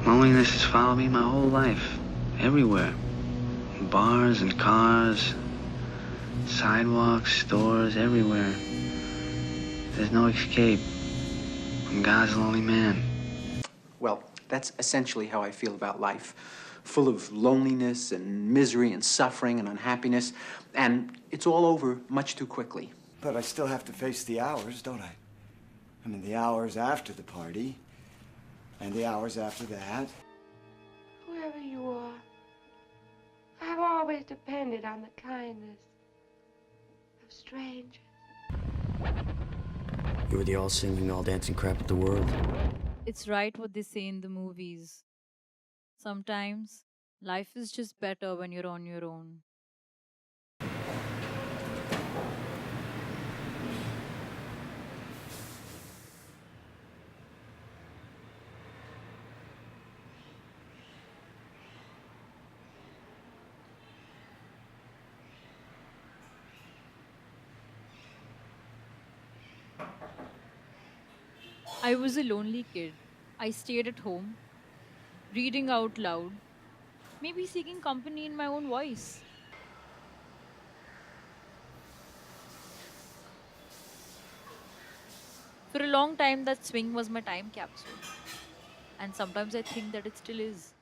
Loneliness has followed me my whole life. Everywhere. In bars and cars, sidewalks, stores, everywhere. There's no escape from God's lonely man. Well, that's essentially how I feel about life. Full of loneliness and misery and suffering and unhappiness. And it's all over much too quickly. But I still have to face the hours, don't I? I mean, the hours after the party. And the hours after that. Whoever you are, I've always depended on the kindness of strangers. You were the all-singing, all-dancing crap of the world. It's right what they say in the movies. Sometimes life is just better when you're on your own. I was a lonely kid. I stayed at home, reading out loud, maybe seeking company in my own voice. For a long time, that swing was my time capsule. And sometimes I think that it still is.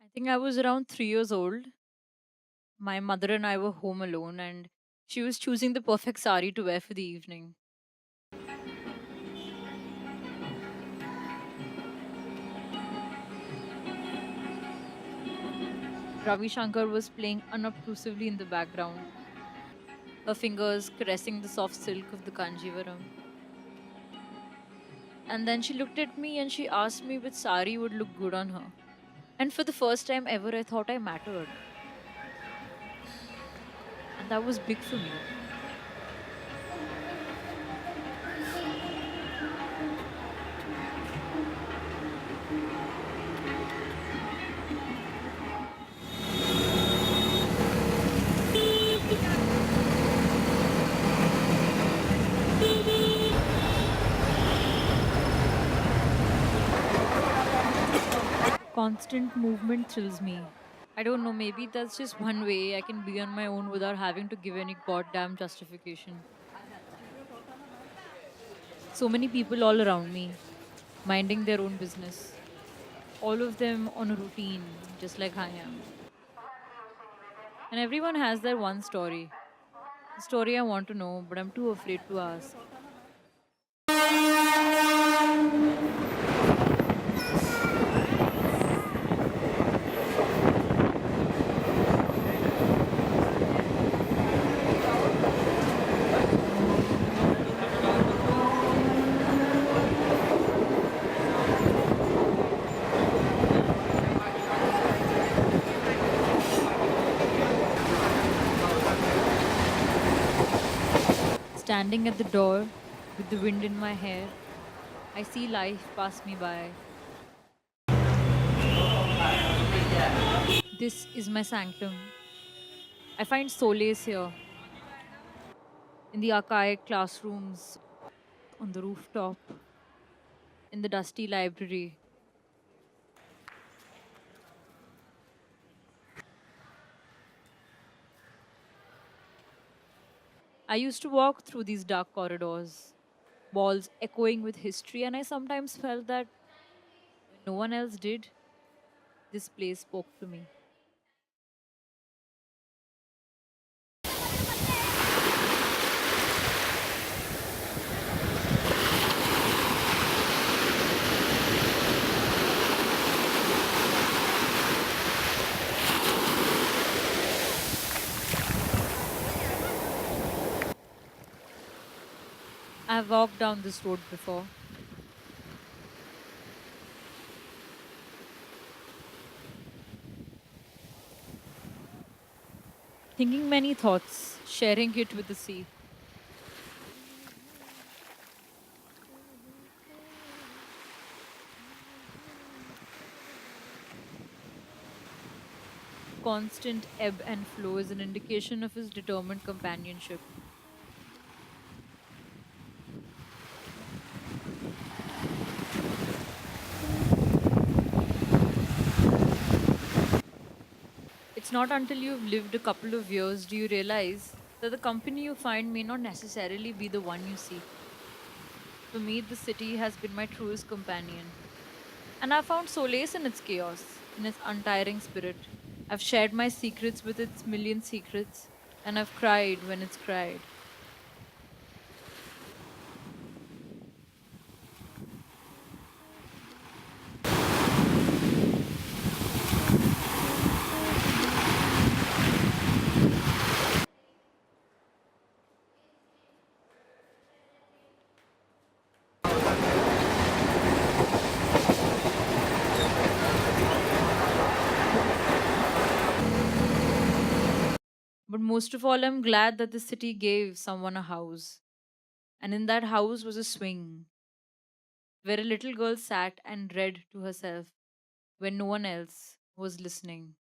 I think I was around 3 years old. My mother and I were home alone, and she was choosing the perfect sari to wear for the evening. Ravi Shankar was playing unobtrusively in the background, her fingers caressing the soft silk of the Kanjivaram. And then she looked at me and she asked me which sari would look good on her. And for the first time ever, I thought I mattered. And that was big for me. Constant movement thrills me. I don't know, maybe that's just one way I can be on my own without having to give any goddamn justification. So many people all around me, minding their own business. All of them on a routine, just like I am. And everyone has their one story. A story I want to know, but I'm too afraid to ask. Standing at the door with the wind in my hair, I see life pass me by. This is my sanctum. I find solace here, in the archaic classrooms, on the rooftop, in the dusty library. I used to walk through these dark corridors, walls echoing with history, and I sometimes felt that when no one else did, this place spoke to me. I've walked down this road before. Thinking many thoughts, sharing it with the sea. Constant ebb and flow is an indication of his determined companionship. It's not until you've lived a couple of years do you realize that the company you find may not necessarily be the one you seek. For me, the city has been my truest companion. And I've found solace in its chaos, in its untiring spirit. I've shared my secrets with its million secrets, and I've cried when it's cried. But most of all, I'm glad that the city gave someone a house. And in that house was a swing where a little girl sat and read to herself when no one else was listening.